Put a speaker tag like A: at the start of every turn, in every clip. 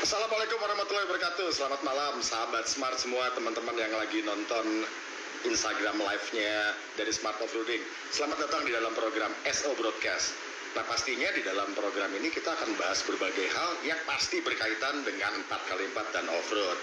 A: Assalamualaikum warahmatullahi wabarakatuh. Selamat malam sahabat Smart semua, teman-teman yang lagi nonton Instagram live-nya dari Smart Offroading. Selamat datang di dalam program SO Broadcast. Nah, pastinya di dalam program ini kita akan bahas berbagai hal yang pasti berkaitan dengan 4x4 dan off-road.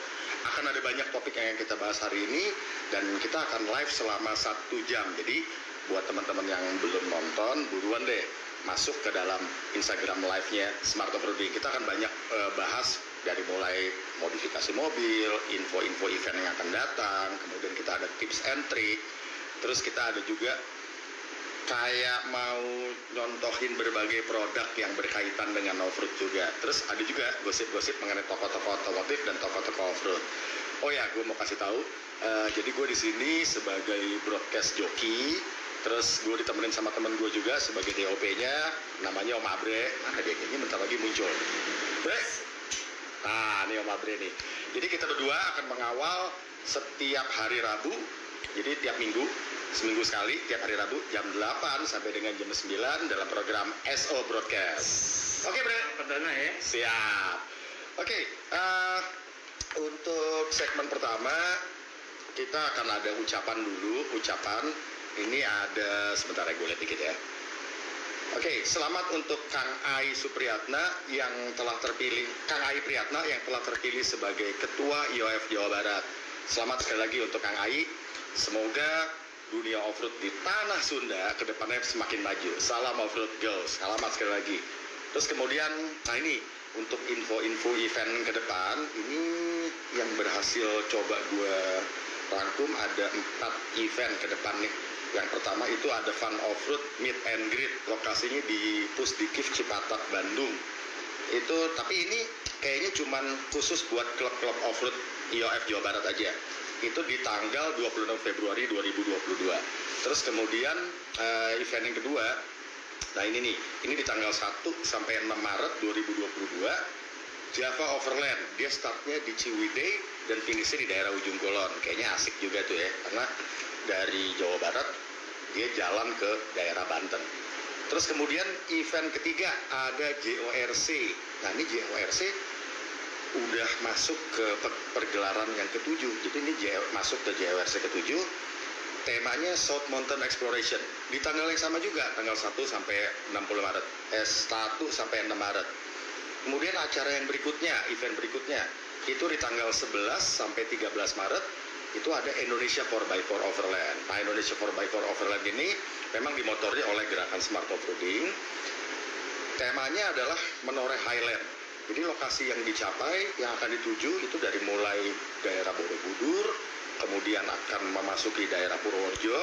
A: Akan ada banyak topik yang kita bahas hari ini dan kita akan live selama 1 jam. Jadi buat teman-teman yang belum nonton, buruan deh masuk ke dalam Instagram live-nya Smart Offroading. Kita akan banyak bahas dari mulai modifikasi mobil, info-info event yang akan datang, kemudian kita ada tips and trick, terus kita ada juga kayak mau nyontohin berbagai produk yang berkaitan dengan off-road juga. Terus ada juga gosip-gosip mengenai toko-toko otomotif dan toko-toko off-road. Oh ya, gue mau kasih tahu, jadi gue di sini sebagai broadcast joki. Terus gue ditemenin sama temen gue juga sebagai DOP-nya, namanya Om Abre. Nah, dia kayaknya bentar lagi muncul. Bre. Nah, ini Om Abre nih. Jadi kita berdua akan mengawal setiap hari Rabu. Jadi tiap minggu, seminggu sekali, tiap hari Rabu jam 8 sampai dengan jam 9 dalam program SO Broadcast. Oke, Bre.
B: Perdana ya.
A: Siap. Oke, untuk segmen pertama kita akan ada ucapan dulu. Ini ada, sebentar ya, gue lihat dikit ya. Oke, selamat untuk Kang Ai Supriyatna yang telah terpilih, Kang Ai Priyatna yang telah terpilih sebagai Ketua IOF Jawa Barat. Selamat sekali lagi untuk Kang Ai. Semoga dunia off-road di tanah Sunda ke depannya semakin maju. Salam off-road girls, selamat sekali lagi. Terus kemudian, nah ini untuk info-info event ke depan, ini yang berhasil coba gue rangkum ada 4 event ke depan nih. Yang pertama itu ada Fun Offroad Meet and Greet, lokasinya di Pusdikif Cipatat, Bandung. Itu tapi ini kayaknya cuman khusus buat klub-klub offroad IOF Jawa Barat aja. Itu di tanggal 26 Februari 2022. Terus kemudian event yang kedua, nah ini nih, ini di tanggal 1 sampai 6 Maret 2022. Java Overland, dia startnya di Ciwidey dan finishnya di daerah Ujung Kulon. Kayaknya asik juga tuh ya, karena dari Jawa Barat dia jalan ke daerah Banten. Terus kemudian event ketiga ada JORC. Nah ini JORC udah masuk ke pergelaran yang ke-7. Jadi ini masuk ke JORC ke-7. Temanya South Mountain Exploration. Di tanggal yang sama juga, tanggal 1 sampai 60 Maret. 1 sampai 6 Maret. Kemudian acara yang berikutnya, event berikutnya, itu di tanggal 11 sampai 13 Maret, itu ada Indonesia 4x4 Overland. Nah, Indonesia 4x4 Overland ini memang dimotori oleh gerakan Smart Offroading. Temanya adalah Menoreh Highland. Jadi lokasi yang dicapai, yang akan dituju itu dari mulai daerah Borobudur, kemudian akan memasuki daerah Purworejo,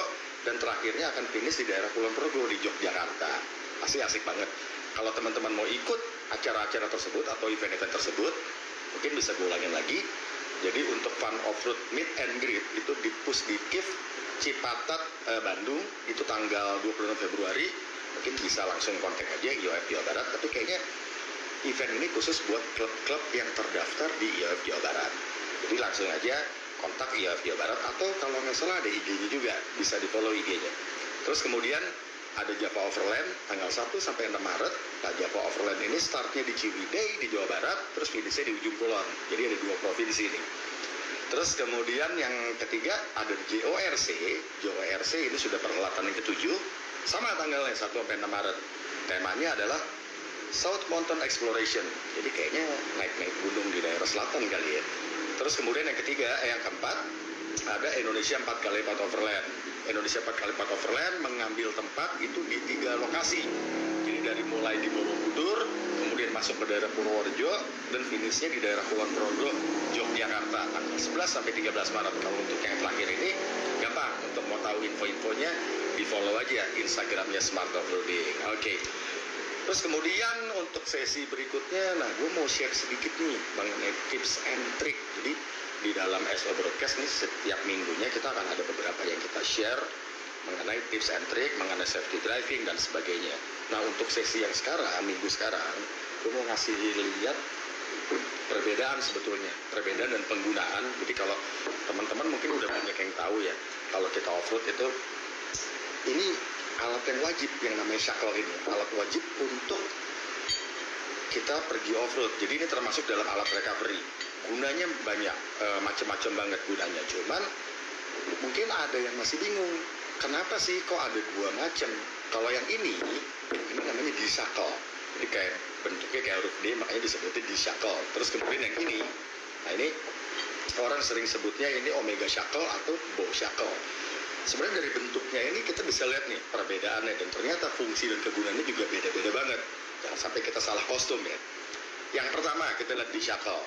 A: dan terakhirnya akan finish di daerah Kulon Progo di Yogyakarta. Pasti asik banget. Kalau teman-teman mau ikut acara-acara tersebut atau event-event tersebut, mungkin bisa gue ulangin lagi. Jadi untuk Fun Offroad Meet and Greet itu di Pusdikif Cipatat, Bandung, itu tanggal 26 Februari. Mungkin bisa langsung kontak aja IOF Jawa Barat, tapi kayaknya event ini khusus buat klub-klub yang terdaftar di IOF Jawa Barat. Jadi langsung aja kontak IOF Jawa Barat, atau kalau nggak salah ada IG-nya juga, bisa di follow IG-nya. Terus kemudian ada Java Overland tanggal 1 sampai 6 Maret. Nah, Java Overland ini startnya di Ciwidey di Jawa Barat, terus finishnya di Ujung Kulon. Jadi ada 2 provinsi ini. Terus kemudian yang ketiga ada JORC. JORC ini sudah perhelatan yang ke-7, sama tanggalnya 1 sampai 6 Maret. Temanya adalah South Mountain Exploration. Jadi kayaknya naik-naik gunung di daerah selatan kali ya. Terus kemudian yang ketiga, yang keempat, ada Indonesia 4x4 Overland. Indonesia 4x4 Overland mengambil tempat itu di 3 lokasi. Jadi dari mulai di Borobudur, kemudian masuk ke daerah Purworejo, dan finishnya di daerah Kulon Progo, Yogyakarta, tanggal 11 sampai 13 Maret. Kalau untuk yang terakhir ini, gampang. Untuk mau tahu info-infonya, di follow aja Instagramnya Smart Offroading. Oke. Terus kemudian untuk sesi berikutnya, nah gue mau share sedikit nih mengenai tips and trick. Jadi di dalam SO Broadcast nih setiap minggunya kita akan ada beberapa yang kita share mengenai tips and trick, mengenai safety driving dan sebagainya. Nah untuk sesi yang sekarang, minggu sekarang, gue mau ngasih lihat perbedaan sebetulnya, perbedaan dan penggunaan. Jadi kalau teman-teman mungkin udah banyak yang tahu ya, kalau kita off-road itu, ini alat yang wajib yang namanya shackle ini, alat wajib untuk kita pergi off-road. Jadi ini termasuk dalam alat recovery. Gunanya banyak, macam-macam banget gunanya. Cuman mungkin ada yang masih bingung, kenapa sih kok ada dua macam? Kalau yang ini namanya D-shackle. Jadi kayak bentuknya kayak huruf D, makanya disebutnya D-shackle. Terus kemudian yang ini, nah ini orang sering sebutnya ini Omega shackle atau bow shackle. Sebenarnya dari bentuknya ini kita bisa lihat nih perbedaannya, dan ternyata fungsi dan kegunaannya juga beda-beda banget. Jangan sampai kita salah kostum ya. Yang pertama kita lihat D-shackle.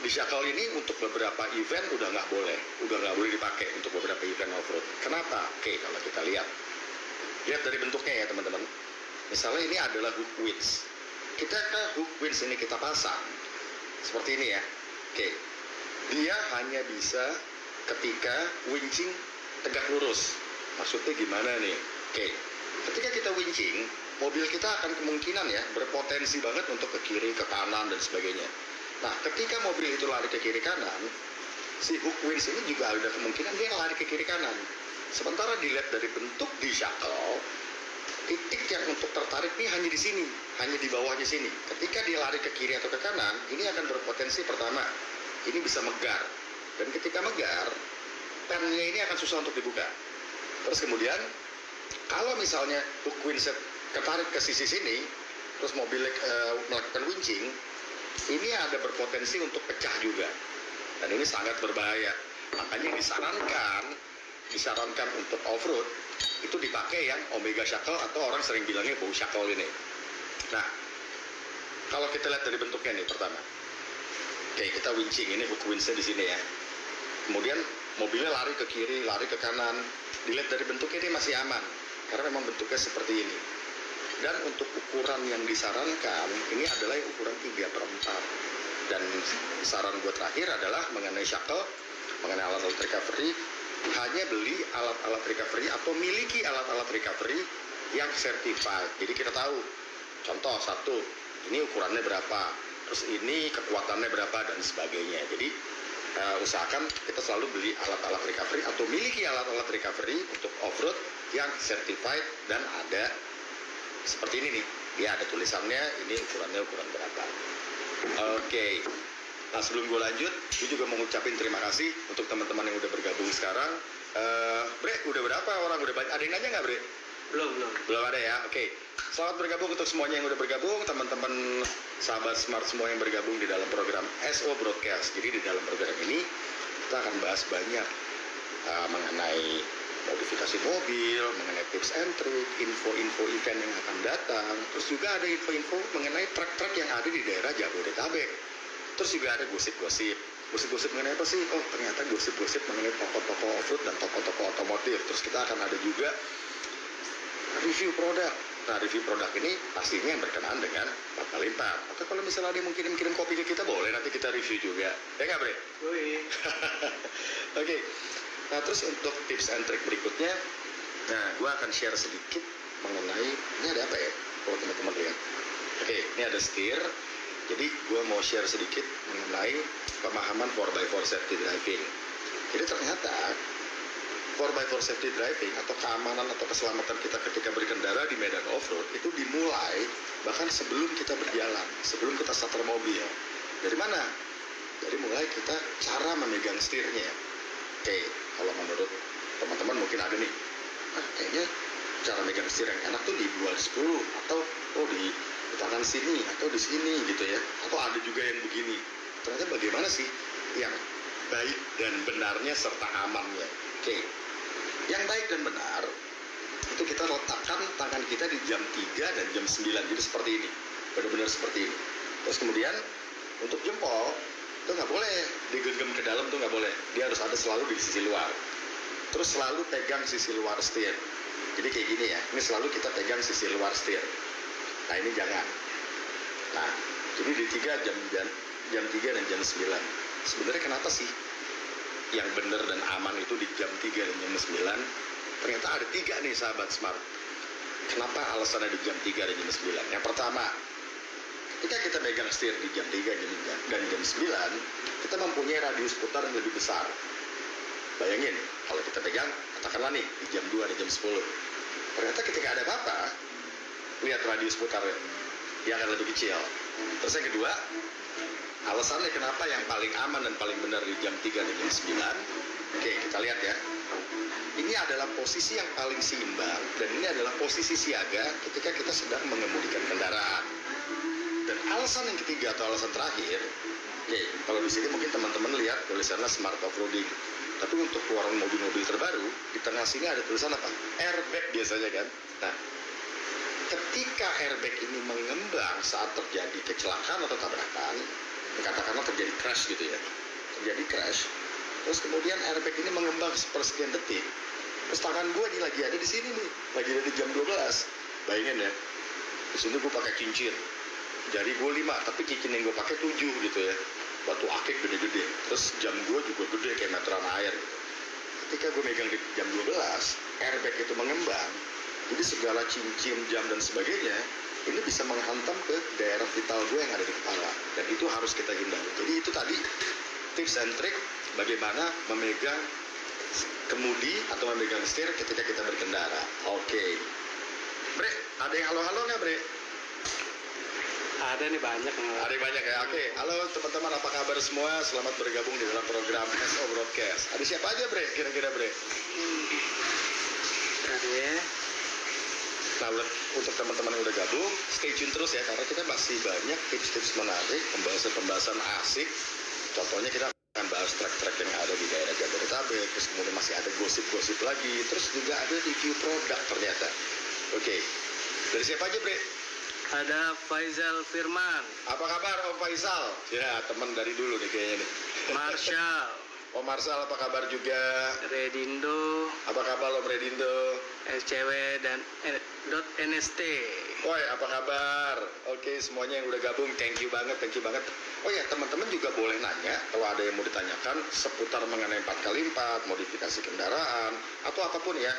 A: D-shackle ini untuk beberapa event udah nggak boleh dipakai untuk beberapa event off-road. Kenapa? Oke, kalau kita lihat dari bentuknya ya teman-teman. Misalnya ini adalah hook winch. Kita ke hook winch ini kita pasang seperti ini ya. Oke, dia hanya bisa ketika winching tegak lurus. Maksudnya gimana nih? Oke, ketika kita winching, mobil kita akan kemungkinan ya berpotensi banget untuk ke kiri, ke kanan dan sebagainya. Nah, ketika mobil itu lari ke kiri kanan, si hook winch ini juga ada kemungkinan dia lari ke kiri kanan. Sementara dilihat dari bentuk D-shackle, titik yang untuk tertarik ini hanya di sini, hanya di bawahnya sini. Ketika dia lari ke kiri atau ke kanan, ini akan berpotensi pertama, ini bisa megar. Dan ketika megar, pennya ini akan susah untuk dibuka. Terus kemudian, kalau misalnya hook winch ketarik ke sisi sini, terus mobil melakukan winching, ini ada berpotensi untuk pecah juga. Dan ini sangat berbahaya. Makanya disarankan untuk off-road, itu dipakai yang Omega shackle atau orang sering bilangnya bow shackle ini. Nah, kalau kita lihat dari bentuknya nih pertama. Oke, kita winching, ini hook winch-nya di sini ya. Kemudian mobilnya lari ke kiri, lari ke kanan. Dilihat dari bentuknya ini masih aman, karena memang bentuknya seperti ini. Dan untuk ukuran yang disarankan, ini adalah ukuran 3/4. Dan saran gue terakhir adalah mengenai shackle, mengenai alat-alat recovery, hanya beli alat-alat recovery atau miliki alat-alat recovery yang certified. Jadi kita tahu, contoh satu, ini ukurannya berapa, terus ini kekuatannya berapa dan sebagainya. Jadi usahakan kita selalu beli alat-alat recovery atau miliki alat-alat recovery untuk off-road yang certified dan ada seperti ini nih, dia ada tulisannya, ini ukurannya ukuran berapa. Oke. Nah, sebelum gue lanjut, gue juga mau ngucapin terima kasih untuk teman-teman yang udah bergabung sekarang. Bre, udah berapa orang? Udah banyak? Ada yang nanya nggak, Bre? Belum ada ya? Oke. Selamat bergabung untuk semuanya yang udah bergabung, teman-teman sahabat Smart semua yang bergabung di dalam program SO Broadcast. Jadi di dalam program ini kita akan bahas banyak mengenai modifikasi mobil, mengenai tips and trick, info-info event yang akan datang. Terus juga ada info-info mengenai truk-truk yang ada di daerah Jabodetabek. Terus juga ada gosip-gosip mengenai apa sih? Oh, ternyata gosip-gosip mengenai toko-toko off-road dan toko-toko otomotif. Terus kita akan ada juga review produk. Nah, review produk ini pastinya yang berkenaan dengan 4x4. Atau kalau misalnya ada yang mau kirim kopi ke kita, boleh nanti kita review juga. Ya nggak, Bre? Oke. Nah, terus untuk tips and trick berikutnya, nah, gue akan share sedikit mengenai, ini ada apa ya? Kalau teman-teman lihat. Oke, ini ada setir. Jadi gue mau share sedikit mengenai pemahaman 4x4 safety driving. Jadi ternyata 4x4 safety driving atau keamanan atau keselamatan kita ketika berkendara di medan off-road itu dimulai bahkan sebelum kita berjalan, sebelum kita starter mobil. Dari mana? Dari mulai kita cara memegang setirnya. Oke, kalau menurut teman-teman mungkin ada nih, kayaknya cara megang setir yang enak tuh di 210 atau di tangan sini atau di sini gitu ya, atau ada juga yang begini. Ternyata bagaimana sih yang baik dan benarnya serta amannya? Oke, yang baik dan benar itu kita letakkan tangan kita di jam 3 dan jam 9, jadi seperti ini, benar-benar seperti ini. Terus kemudian untuk jempol itu nggak boleh digenggam ke dalam, tuh nggak boleh, dia harus ada selalu di sisi luar. Terus selalu pegang sisi luar setir, jadi kayak gini ya, ini selalu kita pegang sisi luar setir. Nah, ini jangan. Nah, jadi di jam 3 dan jam 9. Sebenarnya kenapa sih yang benar dan aman itu di jam 3 dan jam 9? Ternyata ada 3 nih sahabat Smart. Kenapa alasannya di jam 3 dan jam 9? Yang pertama, ketika kita megang setir di jam 3 dan jam 9, kita mempunyai radius putar yang lebih besar. Bayangin, kalau kita pegang, katakanlah nih, di jam 2 dan jam 10. Ternyata ketika ada apa-apa, lihat radius putarnya, dia akan lebih kecil. Terus yang kedua, alasannya kenapa yang paling aman dan paling benar di jam 3 dan jam 9. Oke, kita lihat ya. Ini adalah posisi yang paling seimbang dan ini adalah posisi siaga ketika kita sedang mengemudikan kendaraan. Dan alasan yang ketiga atau alasan terakhir, oke, kalau di sini mungkin teman-teman lihat tulisannya smart off-roading. Tapi untuk keluaran mobil-mobil terbaru, di tengah sini ada tulisan apa? Airbag biasanya kan. Nah, ketika airbag ini mengembang saat terjadi kecelakaan atau tabrakan, katakanlah terjadi crash gitu ya, terjadi crash, terus kemudian airbag ini mengembang sepersekian detik, terus tangan gue nih lagi ada di sini nih, lagi ada di jam 12, bayangin ya, di sini gue pakai cincin, jari gue 5, tapi cincin yang gue pakai 7 gitu ya, batu akik gede-gede, terus jam gue juga gede kayak meteran air gitu. Ketika gue megang di jam 12, airbag itu mengembang, jadi segala cincin, jam dan sebagainya ini bisa menghantam ke daerah vital gue yang ada di kepala, dan itu harus kita hindari. Jadi itu tadi tips and trick bagaimana memegang kemudi atau memegang setir ketika kita berkendara. Oke. Bre, ada yang halo-halo nggak, Bre?
B: Ada nih banyak.
A: Ada yang banyak ya. Oke, halo teman-teman, apa kabar semua? Selamat bergabung di dalam program SO Broadcast. Ada siapa aja, Bre? Kira-kira, Bre?
B: Ada ya.
A: Nah, untuk teman-teman yang udah gabung, stay tune terus ya, karena kita masih banyak tips-tips menarik, pembahasan-pembahasan asik. Contohnya kita akan bahas track-track yang ada di daerah Jabodetabek, terus kemudian masih ada gosip-gosip lagi, terus juga ada review produk ternyata. Oke, dari siapa aja, Bre?
B: Ada Faizal Firman,
A: Apa kabar Om Faisal? Ya, teman dari dulu nih kayaknya nih.
B: Marshall,
A: Om Marsal, apa kabar juga?
B: Redindo,
A: Apa kabar Om Redindo?
B: SCW dan .nst.
A: Woi, apa kabar? Oke, semuanya yang udah gabung, thank you banget, thank you banget. Oh ya, teman-teman juga boleh nanya kalau ada yang mau ditanyakan seputar mengenai 4x4, modifikasi kendaraan, atau apapun ya,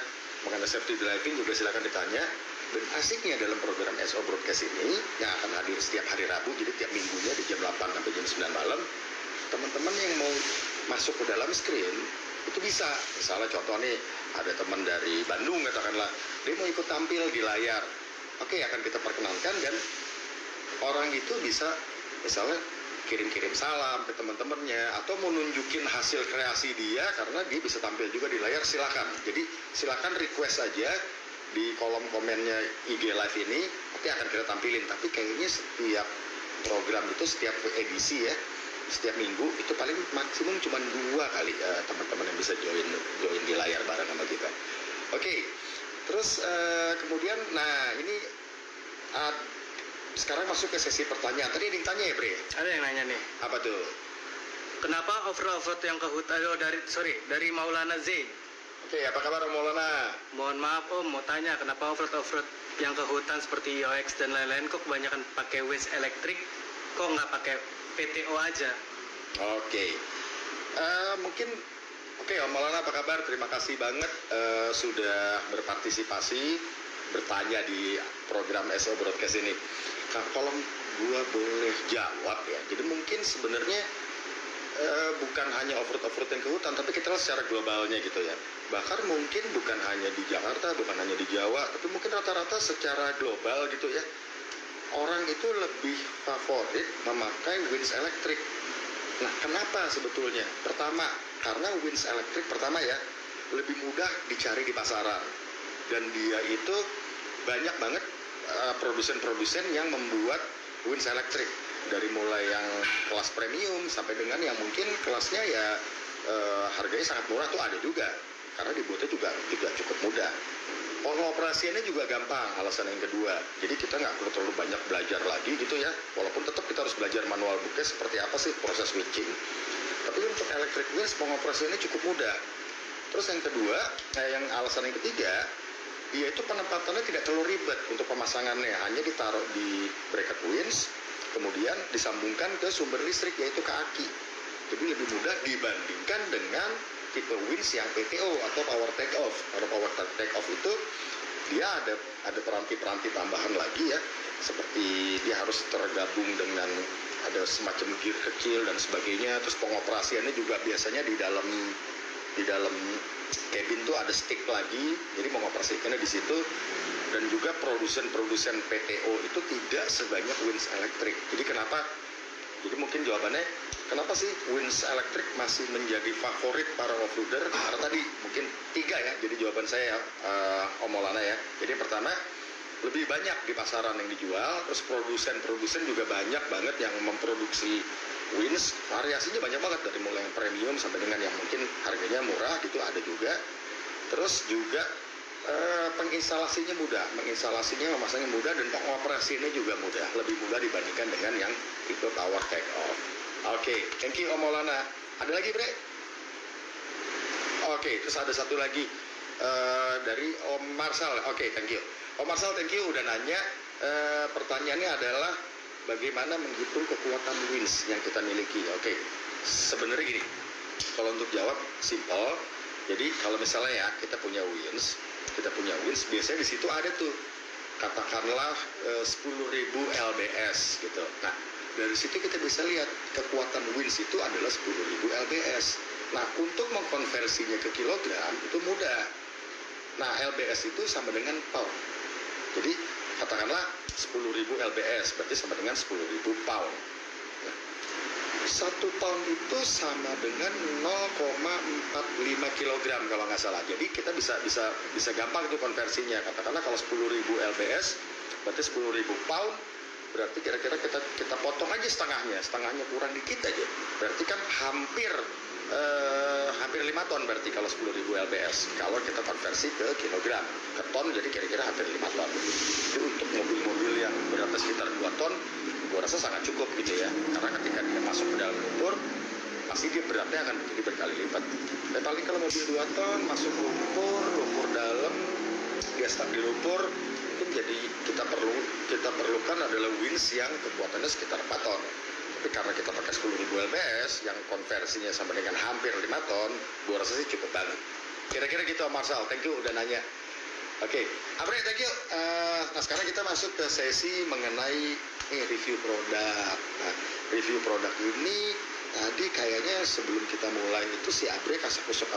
A: mengenai safety driving juga silakan ditanya. Dan asiknya dalam program SO Broadcast ini, yang akan hadir setiap hari Rabu, jadi tiap minggunya di jam 8 sampai jam 9 malam, teman-teman yang mau masuk ke dalam screen, itu bisa. Misalnya contoh nih, ada teman dari Bandung katakanlah, dia mau ikut tampil di layar. Oke, akan kita perkenankan dan orang itu bisa misalnya kirim-kirim salam ke teman-temannya atau mau nunjukin hasil kreasi dia karena dia bisa tampil juga di layar, silakan. Jadi silakan request aja di kolom komennya IG Live ini, nanti akan kita tampilin. Tapi kayaknya setiap program itu, setiap edisi ya, setiap minggu itu paling maksimum cuma 2 kali teman-teman yang bisa join di layar bareng sama kita. Oke. Terus kemudian, nah ini sekarang masuk ke sesi pertanyaan. Tadi ada yang tanya ya, Bre?
B: Ada yang nanya nih,
A: Apa tuh?
B: kenapa off-road yang ke hutan? Dari Maulana Zain.
A: Oke, apa kabar Om Maulana?
B: Mohon maaf Om, mau tanya kenapa off-road yang ke hutan seperti IOX dan lain-lain kok kebanyakan pakai winch elektrik, kok nggak pakai PTO aja?
A: Oke. Mungkin oke, Om Maulana apa kabar? Terima kasih banget sudah berpartisipasi, bertanya di program SO Broadcast ini. Nah, kalau gua boleh jawab ya, jadi mungkin sebenarnya bukan hanya off-road yang ke hutan, tapi kita lihat secara globalnya gitu ya. Bahkan mungkin bukan hanya di Jakarta, bukan hanya di Jawa, tapi mungkin rata-rata secara global gitu ya. Orang itu lebih favorit memakai winch elektrik. Nah, kenapa sebetulnya? Pertama, karena winch elektrik pertama ya, lebih mudah dicari di pasaran. Dan dia itu banyak banget produsen-produsen yang membuat winch elektrik. Dari mulai yang kelas premium sampai dengan yang mungkin kelasnya ya harganya sangat murah tuh ada juga. Karena dibuatnya juga cukup mudah. Pengoperasiannya juga gampang, alasan yang kedua. Jadi kita nggak perlu terlalu banyak belajar lagi gitu ya. Walaupun tetap kita harus belajar manual booknya seperti apa sih proses winching. Tapi untuk electric winch pengoperasiannya cukup mudah. Terus yang kedua, yang alasan yang ketiga, dia itu penempatannya tidak terlalu ribet untuk pemasangannya. Hanya ditaruh di bracket winch, kemudian disambungkan ke sumber listrik yaitu ke aki. Jadi lebih mudah dibandingkan dengan tipe winch yang PTO atau power take off. Kalau power take off itu dia ada peranti-peranti tambahan lagi ya, seperti dia harus tergabung dengan ada semacam gear kecil dan sebagainya. Terus pengoperasiannya juga biasanya di dalam cabin tuh ada stick lagi, jadi mengoperasikannya di situ. Dan juga produsen PTO itu tidak sebanyak Wins Electric. Jadi kenapa? Jadi mungkin jawabannya, kenapa sih Wins Electric masih menjadi favorit para offroader? Karena tadi mungkin 3 ya, jadi jawaban saya Om Maulana ya. Jadi pertama, lebih banyak di pasaran yang dijual, terus produsen juga banyak banget yang memproduksi Wins, variasinya banyak banget dari mulai yang premium sampai dengan yang mungkin harganya murah gitu ada juga. Terus juga penginstalasinya mudah, memasangnya mudah, dan pengoperasiannya juga mudah, lebih mudah dibandingkan dengan yang tipe power take off. Oke, thank you Om Maulana. Ada lagi Bre? Oke, terus ada satu lagi dari Om Marsal. Oke, thank you Om Marsal, thank you udah nanya. Pertanyaannya adalah bagaimana menghitung kekuatan Wins yang kita miliki. Oke, sebenarnya gini, kalau untuk jawab simple. Jadi kalau misalnya ya kita punya Wins, biasanya di situ ada tuh katakanlah 10.000 lbs gitu. Nah, dari situ kita bisa lihat kekuatan Wins itu adalah 10.000 lbs. Nah, untuk mengkonversinya ke kilogram itu mudah. Nah, lbs itu sama dengan pound. Jadi katakanlah 10.000 lbs berarti sama dengan 10.000 pound. 1 pound itu sama dengan 0,45 kg kalau nggak salah. Jadi kita bisa gampang itu konversinya. Katakanlah kalau 10.000 lbs berarti 10.000 pound, berarti kira-kira kita potong aja setengahnya kurang dikit aja. Berarti kan hampir 5 ton berarti kalau 10.000 lbs. Kalau kita konversi ke kilogram, ke ton, jadi kira-kira hampir 5 ton. Jadi untuk mobil-mobil yang beratnya sekitar 2 ton, gua rasa sangat cukup gitu ya, karena ketika dia masuk ke dalam lumpur pasti dia beratnya akan menjadi berkali lipat. Dan paling kalau mobil 2 ton masuk lumpur dalam, dia stuck di lumpur, mungkin jadi kita perlukan adalah Wins yang kekuatannya sekitar 4 ton. Tapi karena kita pakai 10.000 lbs yang konversinya sama dengan hampir 5 ton, gua rasa sih cukup banget. Kira-kira gitu Om Marsal, thank you udah nanya. Oke, Apri, thank you. Nah sekarang kita masuk ke sesi mengenai review produk. Nah, review produk ini tadi kayaknya sebelum kita mulai itu si Apri kasak-kusuk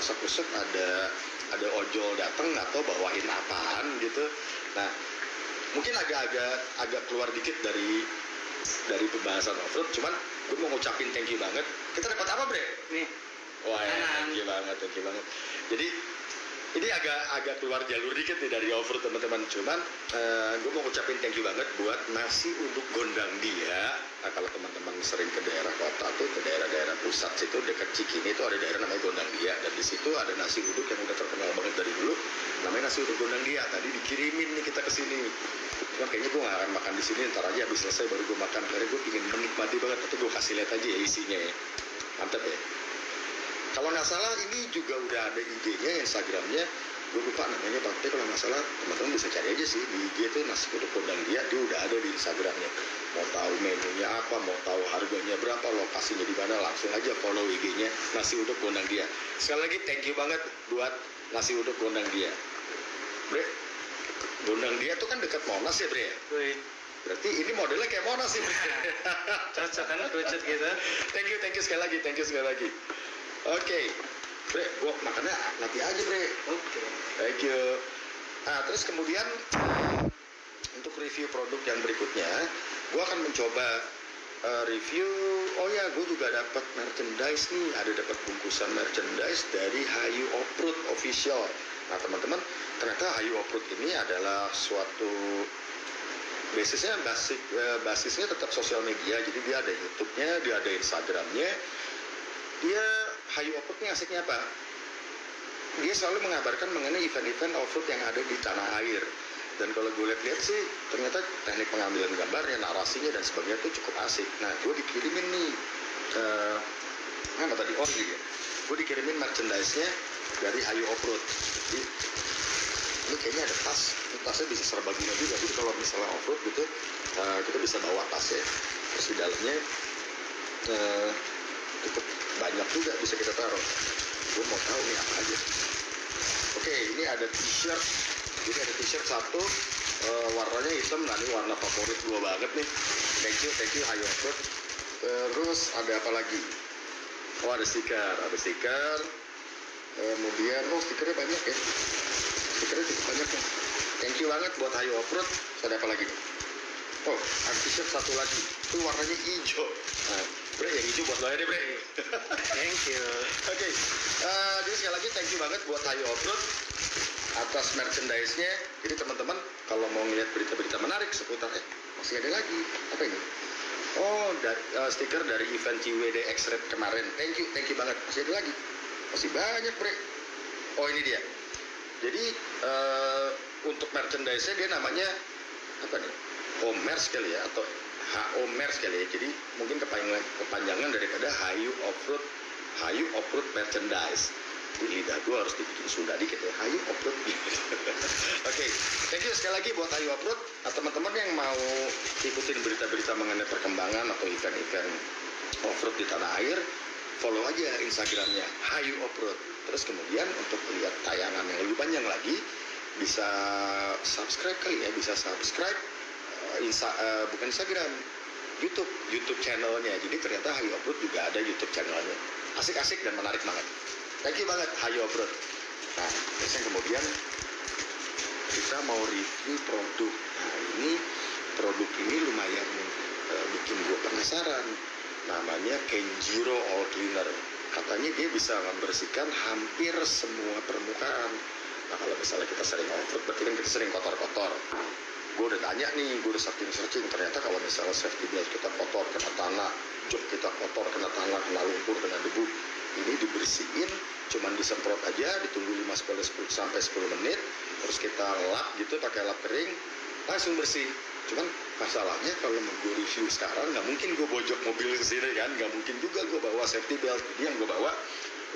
A: ada ojol dateng atau bawain apaan gitu. Nah, mungkin agak keluar dikit dari pembahasan offroad, cuman gue mau ngucapin thank you banget. Kita dapat apa Bre?
B: Nih.
A: Wah ya, thank you banget. Jadi ini agak keluar jalur dikit nih dari offroad teman-teman, cuman gue mau ngucapin thank you banget buat nasi uduk Gondang Dia. Nah, kalau teman-teman sering ke daerah kota tuh, ke daerah pusat situ dekat Cikini itu ada daerah namanya Gondang Dia, dan di situ ada nasi uduk yang udah terkenal banget dari dulu, namanya nasi uduk Gondang Dia. Tadi dikirimin nih kita ke sini. Cuma kayaknya gue gak akan makan di sini, ntar aja habis selesai baru gue makan, karena gue ingin menikmati banget. Tapi gue kasih lihat aja ya isinya ya, mantep ya. Kalau nggak salah ini juga udah ada IG-nya, Instagram-nya, gue lupa namanya, tapi kalau nggak salah teman-teman bisa cari aja sih di IG itu nasi uduk Gondang Dia udah ada di Instagram-nya. Mau tahu menunya apa, mau tahu harganya berapa, lokasinya di mana, langsung aja follow IG-nya nasi uduk Gondang Dia. Sekali lagi thank you banget buat nasi uduk Gondang Dia. Bre, Gondang Dia tuh kan dekat Monas ya Bre?
B: Wih,
A: Berarti ini modelnya kayak Monas sih Bre.
B: cocok kan kerucut gitu.
A: Thank you sekali lagi. Oke, Bre, gua makannya nanti aja Bre.
B: Oke.
A: Thank you. Nah, terus kemudian untuk review produk yang berikutnya, gua akan mencoba review. Oh ya, gue juga dapat merchandise nih. Ada dapat bungkusan merchandise dari Hayu Offroad Official. Nah, teman-teman, ternyata Hayu Offroad ini adalah suatu basisnya tetap sosial media. Jadi dia ada YouTube-nya, dia ada Instagram-nya. Dia Hayu Offroad ini asiknya apa? Dia selalu mengabarkan mengenai event-event offroad yang ada di tanah air. Dan kalau gue lihat sih, ternyata teknik pengambilan gambarnya, narasinya dan sebagainya itu cukup asik. Nah, gue dikirimin nih ke apa tadi? Oh iya, gue dikirimin merchandise-nya dari Hayu Offroad. Jadi ini kayaknya ada tas. Ini tasnya bisa serbaguna juga. Jadi kalau misalnya offroad gitu, kita bisa bawa tasnya. Terus di dalamnya cukup banyak juga bisa kita taruh. Gue mau tahu nih apa aja. Oke, ini ada t-shirt. Jadi ada t-shirt satu, warnanya hitam. Nah, ini warna favorit gue banget nih. Thank you Hayu Offroad. Terus ada apa lagi? Oh, ada stiker. Kemudian, stikernya banyak ya. Stikernya cukup banyak ya. Thank you banget buat Hayu Offroad. Ada apa lagi nih? T-shirt satu lagi. Itu warnanya hijau. Nah, Bre, yang hijau buat lo ya deh, Bre.
B: Thank you.
A: Oke, jadi sekali lagi thank you banget buat Hayu Offroad atas merchandise-nya. Jadi teman-teman kalau mau ngeliat berita-berita menarik seputar masih ada lagi. Apa ini? Stiker dari event CWD X-Red kemarin. Thank you banget. Masih ada lagi. Masih banyak, Bre. Ini dia. Jadi untuk merchandise-nya dia namanya apa nih? Homers kali ya, atau Homers kali ya. Jadi mungkin kepanjangan daripada Hayu Offroad Merchandise. Di lidah gue harus dibikin Sunda dikit ya, Hayu Offroad. Oke, thank you sekali lagi buat Hayu Offroad. Nah, teman-teman yang mau ikutin berita-berita mengenai perkembangan atau event-event offroad di tanah air, follow aja Instagramnya Hayu Offroad. Terus kemudian untuk lihat tayangan yang lebih panjang lagi, bisa subscribe kali ya, bukan Instagram, YouTube channelnya. Jadi ternyata Hayu Offroad juga ada YouTube channelnya. Asik-asik dan menarik banget. Thank you banget Hayu Offroad. Nah, terus yang kemudian kita mau review produk. Nah, produk ini lumayan bikin gue penasaran. Namanya Kenjiro All Cleaner. Katanya dia bisa membersihkan hampir semua permukaan. Nah, kalau misalnya kita sering offroad, berarti kan kita sering kotor-kotor. Gue udah tanya nih, gue udah searching, ternyata kalau misalnya safety belt kita kotor, kena tanah, jok kita kotor, kena tanah, kena lumpur, kena debu, ini dibersihin, cuman disemprot aja, ditunggu 5-10 menit, terus kita lap gitu, pakai lap kering, langsung bersih. Cuman masalahnya kalau mau gue review sekarang, nggak mungkin gue bojok mobil ke sini kan, nggak mungkin juga gue bawa safety belt. Jadi yang gue bawa,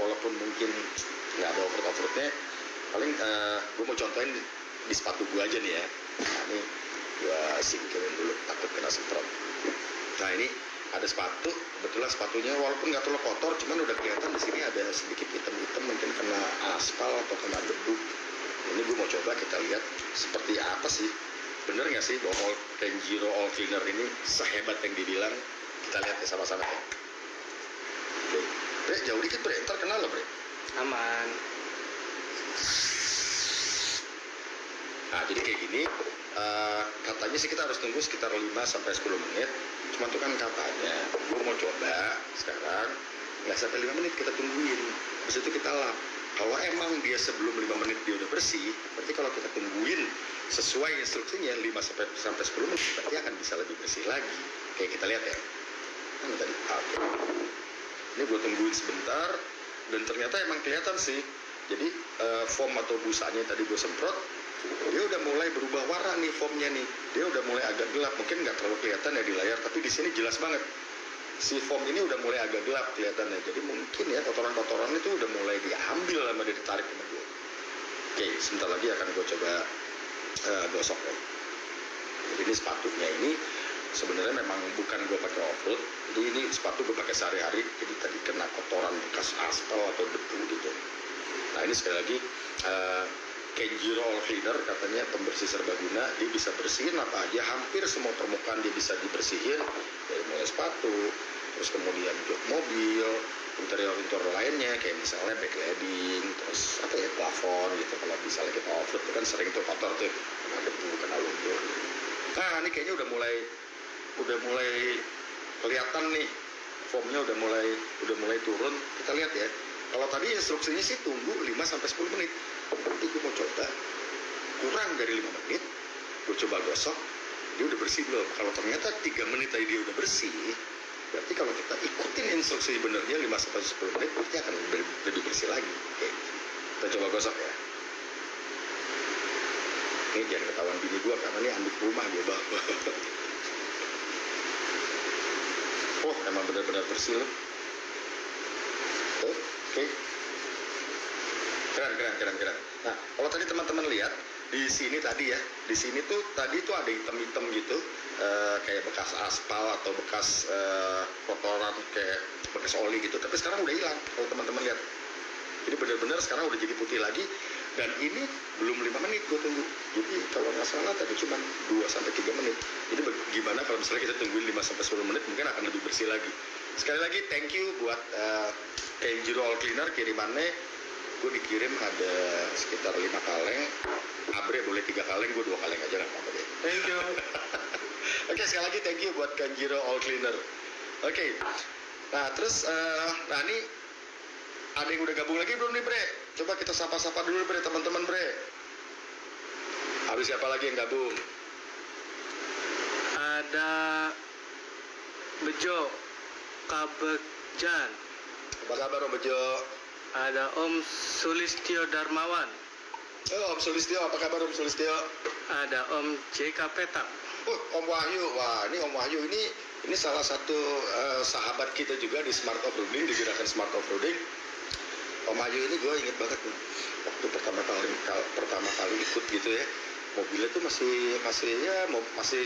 A: walaupun mungkin nggak ada offroad-offroadnya, paling gue mau contohin di sepatu gue aja nih ya. Nah, ini gue singkirin dulu, takut kena semprot. Nah, ini ada sepatu, kebetulan sepatunya walaupun nggak terlalu kotor, cuman udah kelihatan di sini ada sedikit hitam-hitam, mungkin kena aspal atau kena debu. Ini gue mau coba kita lihat seperti apa sih. Bener nggak sih bahwa Kenjiro All Cleaner ini sehebat yang dibilang? Kita lihat ya sama-sama ya. Oke, Bre, jauh dikit Bre, ntar kenal lo Bre.
B: Aman.
A: Nah, jadi kayak gini, katanya sih kita harus tunggu sekitar 5-10 menit. Cuma itu kan katanya, gue mau coba sekarang, nggak sampai 5 menit kita tungguin. Habis itu kita lap. Kalau emang dia sebelum 5 menit dia udah bersih, berarti kalau kita tungguin sesuai instruksinya 5-10 menit, berarti akan bisa lebih bersih lagi. Oke, kita lihat ya. Mana tadi? Oke. Ini gue tungguin sebentar, dan ternyata emang kelihatan sih. Jadi foam atau busanya tadi gue semprot, dia udah mulai berubah warna nih foamnya nih. Dia udah mulai agak gelap, mungkin nggak terlalu kelihatan ya di layar, tapi di sini jelas banget. Si foam ini udah mulai agak gelap kelihatannya. Jadi mungkin ya kotoran-kotoran itu udah mulai diambil sama dia, ditarik sama gue. Oke, sebentar lagi akan gue coba gosok ya. Jadi ini sepatunya ini sebenarnya memang bukan gue pakai offroad. Jadi ini sepatu gue pakai sehari-hari. Jadi tadi kena kotoran bekas aspal atau debu gitu. Nah, ini sekali lagi Kenjiro All Cleaner katanya pembersih serbaguna. Dia bisa bersihin apa aja, hampir semua permukaan dia bisa dibersihin, dari mulai sepatu, terus kemudian jok mobil, interior lainnya kayak misalnya backlighting, terus apa ya, plafon gitu. Kalau misalnya kita offroad itu kan sering tuh kotor tuh, kena debu, kena lumpur. Nah, ini kayaknya udah mulai kelihatan nih, foamnya udah mulai turun. Kita lihat ya. Kalau tadi instruksinya sih tunggu 5-10 menit. Nanti gue mau coba kurang dari 5 menit, gue coba gosok, dia udah bersih belum? Kalau ternyata 3 menit tadi dia udah bersih, berarti kalau kita ikutin instruksi benernya 5-10 menit, berarti akan lebih bersih lagi. Oke, kita coba gosok ya. Ini jangan ketahuan bini gue, karena ini anduk rumah gue bawa. Oh, emang benar-benar bersih loh. Oke. Keren. Nah, kalau tadi teman-teman lihat di sini tadi ya, di sini tuh tadi tuh ada hitam-hitam gitu, kayak bekas aspal atau bekas kotoran kayak bekas oli gitu. Tapi sekarang udah hilang kalau teman-teman lihat. Jadi benar-benar sekarang udah jadi putih lagi. Dan ini belum 5 menit gue tunggu. Jadi kalau nggak salah tadi cuma 2-3 menit. Jadi gimana kalau misalnya kita tungguin 5-10 menit, mungkin akan lebih bersih lagi. Sekali lagi thank you buat Kenjiro All Cleaner kirimannya. gue dikirim ada sekitar 5 kaleng. Abre boleh 3 kaleng, gue 2 kaleng aja lah apa deh.
B: Thank you.
A: Oke, sekali lagi thank you buat Kanjiro All Cleaner. Oke, nah terus nah ini ada yang udah gabung lagi belum nih Bre? Coba kita sapa-sapa dulu Bre, teman-teman Bre. Habis siapa lagi yang gabung?
B: Ada Bejo Kabekjan.
A: Apa kabar Om Bejo?
B: Ada Om Sulistyo Darmawan.
A: Oh, Om Sulistyo, apa kabar Om Sulistyo?
B: Ada Om JK Petak.
A: Om Wahyu, wah ini Om Wahyu ini salah satu sahabat kita juga di Smart Offroading, di gerakan Smart Offroading. Om Wahyu ini gue inget banget nih, waktu pertama kali ikut gitu ya, mobilnya tuh masih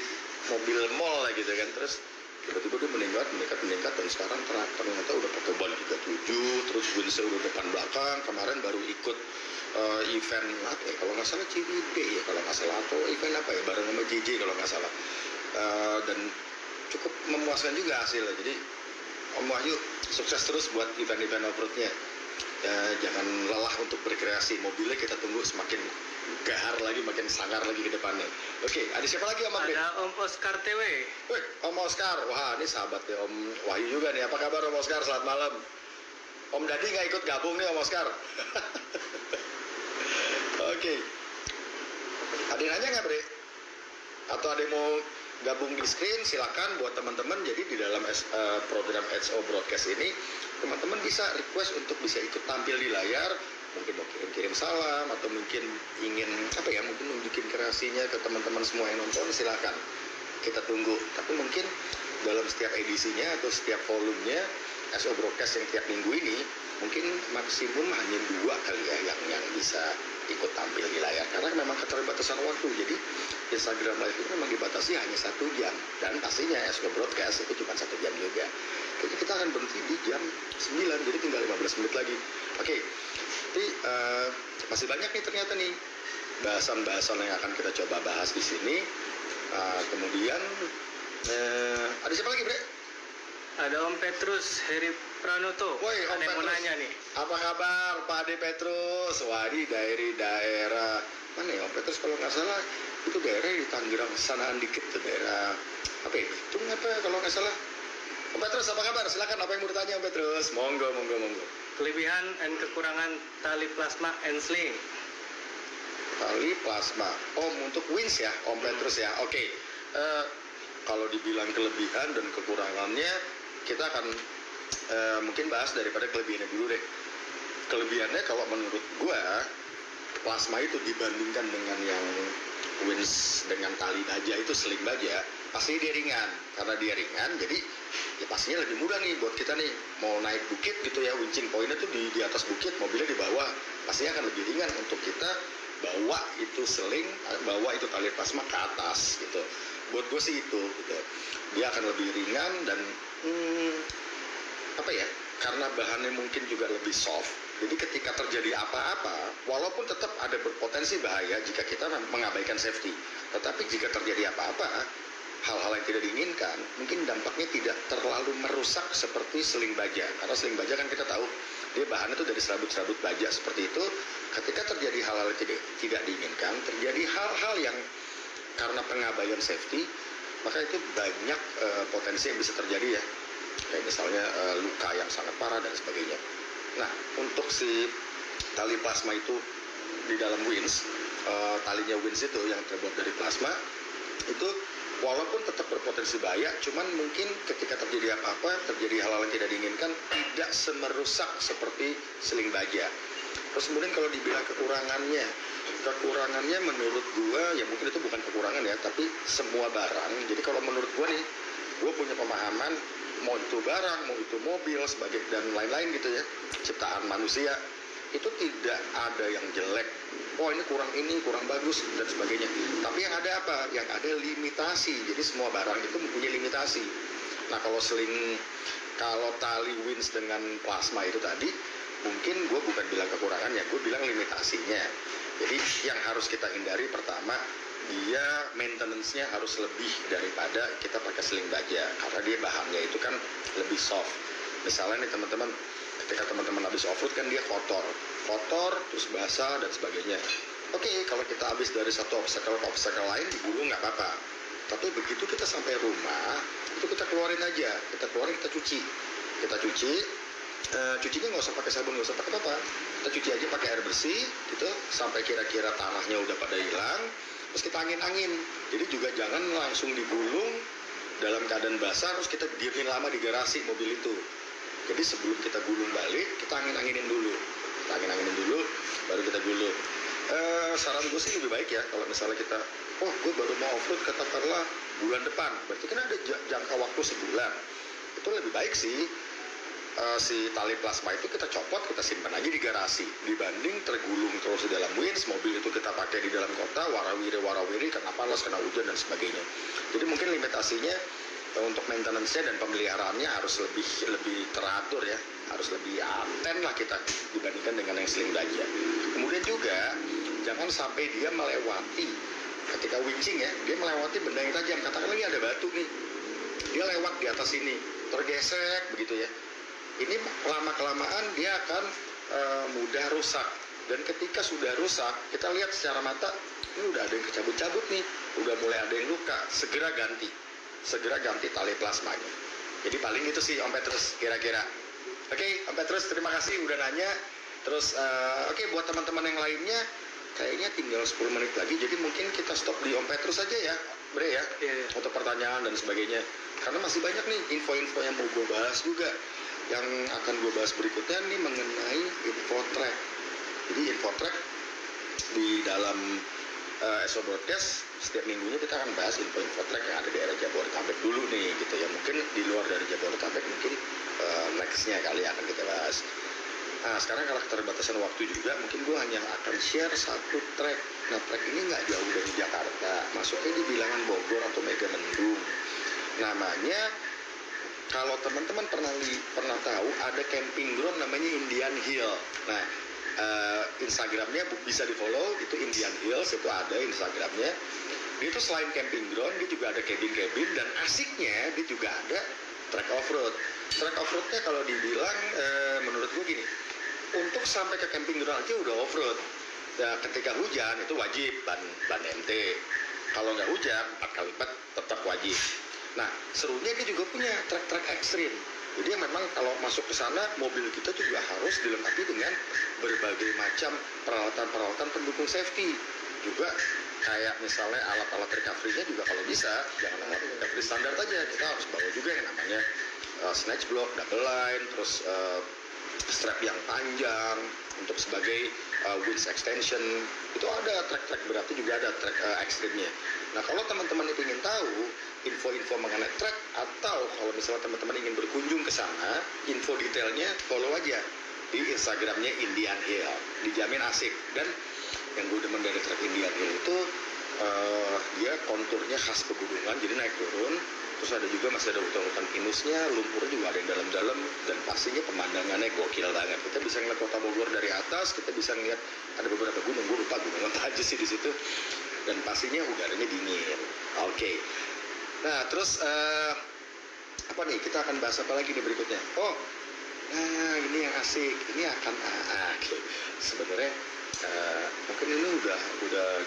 A: mobil mall lah gitu kan, terus tiba-tiba dia meningkat dan sekarang ternyata udah pakai ban 37, terus windsnya udah depan belakang. Kemarin baru ikut event apa ya, kalau nggak salah CVD ya kalau nggak salah, atau event apa ya bareng sama JJ kalau nggak salah. Dan cukup memuaskan juga hasilnya. Jadi Om Wahyu sukses terus buat event-event off-roadnya. Jangan lelah untuk berkreasi, mobilnya kita tunggu semakin gahar lagi, makin sangar lagi ke depannya. Oke, ada siapa lagi Om Andre?
B: Ada Om Oscar TW.
A: Wih, Om Oscar, wah ini sahabatnya Om Wahyu juga nih. Apa kabar Om Oscar? Selamat malam. Om Dadi nggak ikut gabung nih Om Oscar. Oke. Ada yang nanya nggak Bre? Atau ada yang mau gabung di screen? Silakan buat teman-teman. Jadi di dalam program HO Broadcast ini, teman-teman bisa request untuk bisa ikut tampil di layar. Mungkin mau kirim salam atau mungkin ingin mungkin nunjukin kreasinya ke teman-teman semua yang nonton, silakan. Kita tunggu. Tapi mungkin dalam setiap edisinya atau setiap volumenya HO Broadcast yang tiap minggu ini mungkin maksimum hanya 2 kali ya yang bisa ikut tampil di layar, karena memang keterbatasan waktu. Jadi Instagram Live itu memang dibatasi hanya 1 jam, dan pastinya HO Broadcast itu cuma 1 jam juga. Jadi kita akan berhenti di jam 9, jadi tinggal 15 menit lagi. Oke, tapi masih banyak nih ternyata nih bahasan-bahasan yang akan kita coba bahas di sini. Kemudian ada siapa lagi Bre?
B: Ada Om Petrus Heri Pranoto.
A: Woi, Om
B: ada yang mau
A: Petrus.
B: nanya nih.
A: Apa kabar Pak Ade Petrus? Wah, ini dari daerah mana ya Om Petrus, kalau nggak salah itu daerah di Tangerang sanaan dikit tuh, daerah apa ya, Bitung apa ya, kalau nggak salah. Om Petrus apa kabar? Silakan, apa yang mau ditanya Om Petrus? Monggo.
B: Kelebihan dan kekurangan tali plasma and sling.
A: Tali plasma. Untuk wins ya Om Petrus ya. Oke. Kalau dibilang kelebihan dan kekurangannya, kita akan mungkin bahas daripada kelebihannya dulu deh. Kelebihannya kalau menurut gua, plasma itu dibandingkan dengan yang wins dengan tali baja itu, sling baja, pasti dia ringan. Karena dia ringan, jadi ya pastinya lebih mudah nih buat kita nih mau naik bukit gitu ya, winching pointnya tuh di atas bukit, mobilnya di bawah, pastinya akan lebih ringan untuk kita bawa itu sling, bawa itu tali plasma ke atas gitu. Buat gue sih itu gitu. Dia akan lebih ringan dan karena bahannya mungkin juga lebih soft, jadi ketika terjadi apa-apa, walaupun tetap ada berpotensi bahaya jika kita mengabaikan safety, tetapi jika terjadi apa-apa, hal-hal yang tidak diinginkan, mungkin dampaknya tidak terlalu merusak seperti seling baja. Karena seling baja kan kita tahu dia bahannya itu dari serabut-serabut baja seperti itu. Ketika terjadi hal-hal yang tidak diinginkan, terjadi hal-hal yang karena pengabaian safety, maka itu banyak potensi yang bisa terjadi ya. Kayak misalnya luka yang sangat parah dan sebagainya. Nah, untuk si tali plasma itu di dalam wins, talinya wins itu yang terbuat dari plasma, itu walaupun tetap berpotensi bahaya, cuman mungkin ketika terjadi apa-apa, terjadi hal-hal yang tidak diinginkan, tidak semerusak seperti seling baja. Terus kemudian kalau dibilang kekurangannya menurut gua, ya mungkin itu bukan kekurangan ya, tapi semua barang. Jadi kalau menurut gua nih, gua punya pemahaman, mau itu barang, mau itu mobil, sebagai dan lain-lain gitu ya, ciptaan manusia, itu tidak ada yang jelek. Oh ini kurang bagus dan sebagainya. Tapi yang ada apa? Yang ada limitasi. Jadi semua barang itu mempunyai limitasi. Nah kalau tali wins dengan plasma itu tadi, mungkin gue bukan bilang kekurangannya, gue bilang limitasinya. Jadi yang harus kita hindari pertama, dia maintenance-nya harus lebih daripada kita pakai seling baja, karena dia bahannya itu kan lebih soft. Misalnya nih teman-teman, ketika teman-teman habis off-road kan dia kotor, terus basah dan sebagainya. Oke, kalau kita habis dari satu obstacle ke obstacle lain digulung nggak apa-apa. Tapi begitu kita sampai rumah, itu kita keluarin aja, kita cuci. Cucinya nggak usah pakai sabun, nggak usah pakai apa-apa. Kita cuci aja pakai air bersih, gitu, sampai kira-kira tanahnya udah pada hilang. Terus kita angin-angin. Jadi juga jangan langsung digulung dalam keadaan basah, terus kita diemin lama di garasi mobil itu. Jadi sebelum kita gulung balik, kita angin-anginin dulu, baru kita gulung. Saran gue sih lebih baik ya, kalau misalnya kita, gue baru mau off-road katakanlah bulan depan, berarti kan ada jangka waktu sebulan. Itu lebih baik sih, si tali plasma itu kita copot, kita simpan aja di garasi, dibanding tergulung terus di dalam winch, mobil itu kita pakai di dalam kota, warawiri, kena panas, kena hujan dan sebagainya. Jadi mungkin limitasinya untuk maintenance-nya dan pemeliharaannya harus lebih teratur ya, harus lebih aten lah kita dibandingkan dengan yang sling belanja. Kemudian juga jangan sampai dia melewati, ketika winching ya, dia melewati benda yang tajam. Katakanlah ini ada batu nih, dia lewat di atas ini, tergesek begitu ya. Ini lama-kelamaan dia akan mudah rusak. Dan ketika sudah rusak, kita lihat secara mata, ini udah ada yang kecabut-cabut nih, udah mulai ada yang luka, segera ganti tali plasmanya. Jadi paling itu sih Om Petrus kira-kira. Oke, Om Petrus terima kasih udah nanya. Terus oke, buat teman-teman yang lainnya kayaknya tinggal 10 menit lagi, jadi mungkin kita stop di Om Petrus aja ya, Bre ya, untuk pertanyaan dan sebagainya. Karena masih banyak nih info-info yang mau gue bahas juga. Yang akan gue bahas berikutnya nih mengenai Infotrack. Jadi Infotrack di dalam SO Broadcast setiap minggunya kita akan bahas info-infotrack yang ada di daerah Jabodetabek dulu nih gitu ya. Mungkin di luar dari Jabodetabek mungkin nextnya kali akan kita bahas. Nah sekarang karena keterbatasan waktu juga, mungkin gue hanya akan share satu track. Nah track ini nggak jauh dari Jakarta, masuknya di bilangan Bogor atau Megamendung. Namanya, kalau teman-teman pernah tahu ada camping ground namanya Indian Hill. Nah Instagramnya bisa di follow, itu Indian Hills, itu ada Instagramnya. Dia itu selain camping ground, dia juga ada cabin, dan asiknya dia juga ada track off-road. Track off-roadnya kalau dibilang menurut gue gini, untuk sampai ke camping ground aja udah off-road. Ya, ketika hujan itu wajib ban MT. Kalau nggak hujan 4 kali 4 tetap wajib. Nah serunya dia juga punya track ekstrim. Jadi memang kalau masuk ke sana, mobil kita juga harus dilengkapi dengan berbagai macam peralatan pendukung safety. Juga kayak misalnya alat-alat recovery-nya juga kalau bisa, jangan alat recovery standar aja. Kita harus bawa juga yang namanya snatch block, double line, terus strap yang panjang untuk sebagai winch extension. Itu ada track berarti juga ada track ekstrimnya. Nah kalau teman-teman ingin tahu info-info mengenai track, atau kalau misalnya teman-teman ingin berkunjung ke sana, info detailnya follow aja di Instagramnya Indian Hill, dijamin asik. Dan yang gue demen dari track Indian Hill itu dia konturnya khas pegunungan, jadi naik turun, terus ada juga masih ada hutan-hutan pinusnya, lumpurnya juga ada yang dalam-dalam, dan pastinya pemandangannya gokil banget. Kita bisa ngeliat kota Bogor dari atas, kita bisa ngeliat ada beberapa gunung, gue lupa gunung apa aja sih di situ, dan pastinya udaranya dingin. Oke. Nah terus apa nih, kita akan bahas apa lagi nih berikutnya? Nah ini yang asik, ini akan sebenarnya mungkin ini udah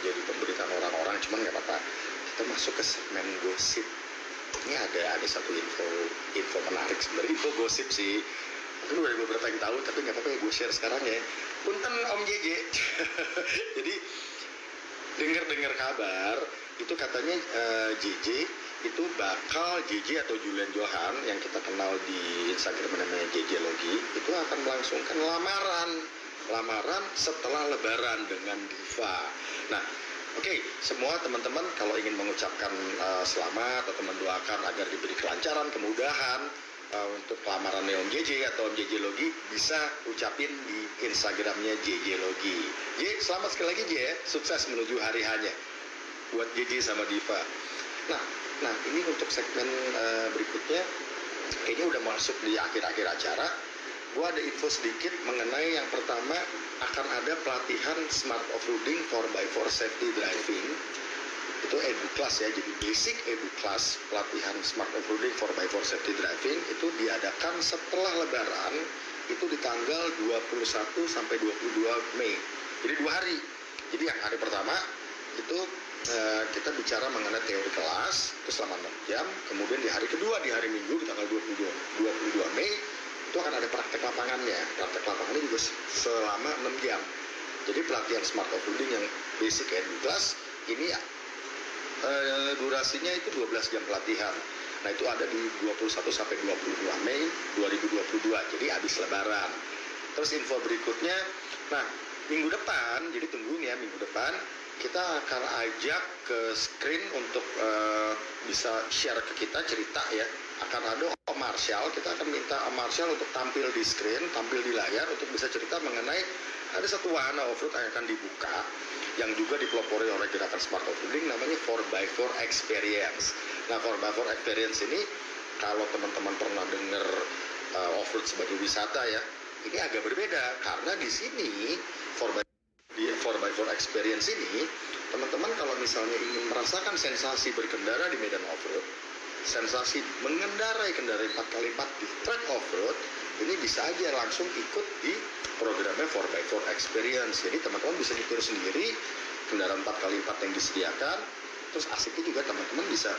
A: jadi pemberitaan orang-orang, cuman nggak apa-apa, kita masuk ke segmen gosip. Ini ada satu info menarik sebenarnya, info gosip sih. Mungkin udah beberapa yang tahu, tapi nggak apa-apa ya gue share sekarang ya. Punten Om JJ. Jadi dengar kabar itu katanya JJ itu bakal, JJ atau Julian Johan yang kita kenal di Instagram namanya JJ Logi, itu akan melangsungkan lamaran setelah Lebaran dengan Diva. Nah oke, semua teman-teman kalau ingin mengucapkan selamat atau mendoakan agar diberi kelancaran, kemudahan untuk lamaran Om JJ atau Om JJ Logi, bisa ucapin di Instagramnya JJ Logi. J, selamat sekali lagi J ya, sukses menuju hari hanya buat JJ sama Diva. Nah ini untuk segmen berikutnya, kayaknya udah masuk di akhir-akhir acara. Gue ada info sedikit mengenai yang pertama, akan ada pelatihan Smart Offroading 4x4 Safety Driving itu Edu-Class ya, jadi basic Edu-Class pelatihan smart off-roading 4x4 safety driving itu diadakan setelah Lebaran, itu di tanggal 21 sampai 22 Mei, jadi 2 hari. Jadi yang hari pertama itu kita bicara mengenai teori kelas itu selama 6 jam, kemudian di hari kedua, di hari Minggu di tanggal 22 Mei itu akan ada praktek lapangannya. Praktek lapangannya juga selama 6 jam. Jadi pelatihan smart off-roading yang basic Edu-Class ini durasinya itu 12 jam pelatihan. Nah itu ada di 21 sampai 22 Mei 2022, jadi habis Lebaran. Terus info berikutnya, nah minggu depan, jadi tungguin ya, minggu depan kita akan ajak ke screen untuk bisa share ke kita cerita ya. Akan ada Om Marshall, kita akan minta Om Marshall untuk tampil di screen, tampil di layar untuk bisa cerita mengenai ada satu wahana off-road yang akan dibuka yang juga dipelopori oleh gerakan smart off-roading, namanya 4x4 Experience. Nah 4x4 Experience ini kalau teman-teman pernah dengar off-road sebagai wisata ya, ini agak berbeda karena di sini 4x4 Experience ini teman-teman kalau misalnya ingin merasakan sensasi berkendara di medan off-road, sensasi mengendarai kendaraan 4x4 di track off-road, ini bisa aja langsung ikut di programnya 4x4 Experience. Jadi teman-teman bisa nyetir sendiri kendaraan 4x4 yang disediakan. Terus asiknya juga teman-teman bisa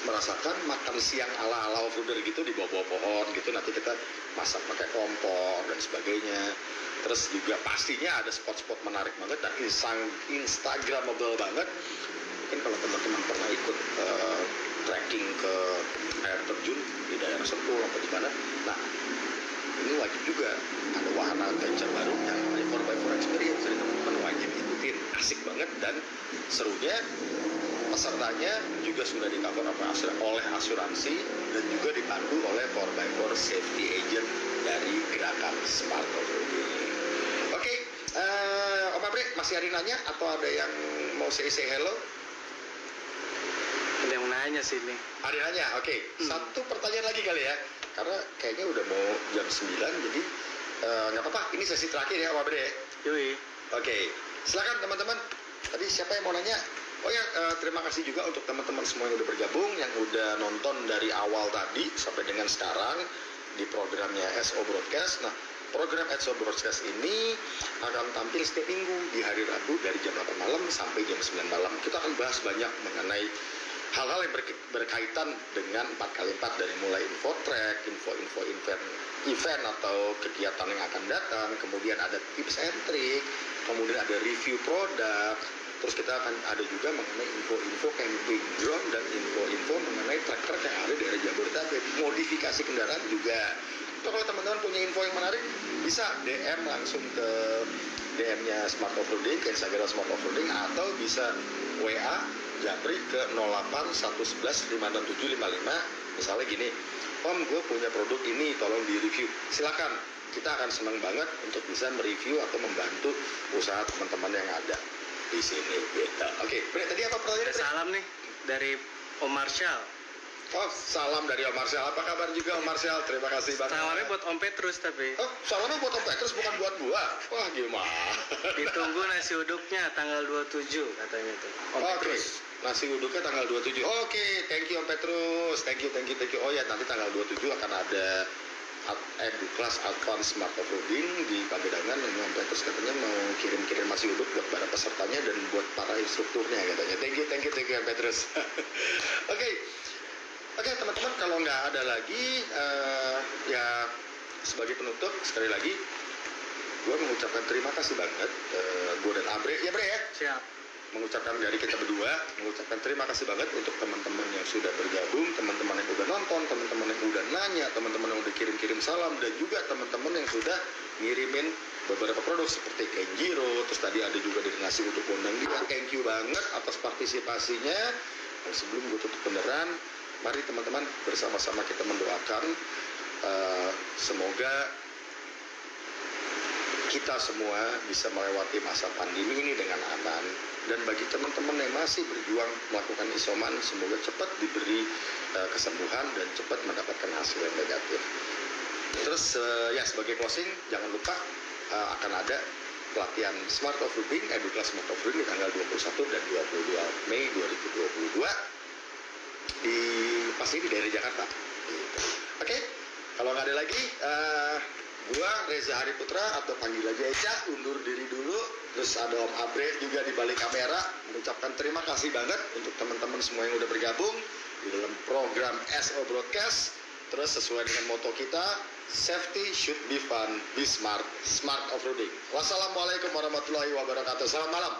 A: merasakan makan siang ala-ala off-roader gitu di bawah pohon gitu. Nanti kita masak pakai kompor dan sebagainya. Terus juga pastinya ada spot-spot menarik banget dan instagramable banget. Mungkin kalau teman-teman pernah ikut trekking ke air terjun di daerah Sentul atau di mana, nah ini wajib juga ada wahana adventure baru yang namanya 4x4 Experience. Jadi teman-teman wajib ikutin, asik banget dan serunya. Pesertanya juga sudah di-cover oleh asuransi dan juga dipandu oleh 4x4 safety agent dari gerakan smart off-roading. Oke, Om Abri masih ada nanya atau ada yang mau say hello?
B: Ada yang nanya sih nih.
A: Ada nanya, oke. Satu pertanyaan lagi kali ya, karena kayaknya udah mau jam 9, jadi nggak apa-apa, ini sesi terakhir ya Om Abri ya?
B: Yui.
A: Oke, silakan teman-teman. Tadi siapa yang mau nanya? Oh ya, terima kasih juga untuk teman-teman semua yang udah bergabung, yang udah nonton dari awal tadi sampai dengan sekarang di programnya SO Broadcast. Nah, program SO Broadcast ini akan tampil setiap minggu di hari Rabu dari jam 8 malam sampai jam 9 malam. Kita akan bahas banyak mengenai hal-hal yang berkaitan dengan 4x4 dari mulai infotrack, info-info event atau kegiatan yang akan datang, kemudian ada tips and trick, kemudian ada review produk. Terus kita akan ada juga mengenai info-info camping drone dan info-info mengenai truk-truk yang ada di daerah Jabodetabek, modifikasi kendaraan juga. So, kalau teman-teman punya info yang menarik, bisa DM langsung ke DM-nya Smart Off-Roading, ke Instagram Smart Off-Roading, atau bisa WA Japri ke 08111 56755. Misalnya gini, Om, gue punya produk ini, tolong di-review. Silakan, kita akan senang banget untuk bisa mereview atau membantu usaha teman-teman yang ada di sini gitu. Oke, tadi apa pertanyaannya?
B: Salam nih dari Om Marshall.
A: Oh, salam dari Om Marshall. Apa kabar juga Om Marshall? Terima kasih banget.
B: Salamnya buat Om Petrus tapi.
A: Oh, salamnya buat Om Petrus, bukan buat gua. Wah, gimana?
B: Ditunggu nasi uduknya tanggal 27 katanya tuh. Om Petrus.
A: Nasi uduknya tanggal 27. Oke, thank you Om Petrus. Thank you. Oh ya, nanti tanggal 27 akan ada Edu-Class Advanced Smart Off-Roading di Pagedangan. Dan Om Petrus katanya mau kirim-kirim nasi uduk buat para pesertanya dan buat para instrukturnya katanya. Thank you Om Petrus. Oke, teman-teman, kalau nggak ada lagi, ya sebagai penutup sekali lagi, gue mengucapkan terima kasih banget, gue dan Abre, ya Bre ya?
B: Siap.
A: Mengucapkan dari kita berdua, mengucapkan terima kasih banget untuk teman-teman yang sudah bergabung, teman-teman yang udah nonton, teman-teman yang udah nanya, teman-teman yang udah kirim-kirim salam, dan juga teman-teman yang sudah ngirimin beberapa produk seperti Kenjiro, terus tadi ada juga dari nasi uduk Gondang Dia. Thank you banget atas partisipasinya. Dan sebelum gue tutup beneran, mari teman-teman bersama-sama kita mendoakan semoga kita semua bisa melewati masa pandemi ini dengan aman. Dan bagi teman-teman yang masih berjuang melakukan isoman, semoga cepat diberi kesembuhan dan cepat mendapatkan hasil yang negatif. Terus ya sebagai closing, jangan lupa akan ada pelatihan Smart Offroading, Eduklas Smart Offroading di tanggal 21 dan 22 Mei 2022 pasti di daerah Jakarta. Gitu. Oke, kalau nggak ada lagi, gua Reza Hariputra atau panggil aja Eca, undur diri dulu. Terus ada Om Abre juga di balik kamera, mengucapkan terima kasih banget untuk teman-teman semua yang udah bergabung di dalam program SO Broadcast. Terus sesuai dengan moto kita, safety should be fun, be smart, smart offroading. Wassalamualaikum warahmatullahi wabarakatuh. Selamat malam.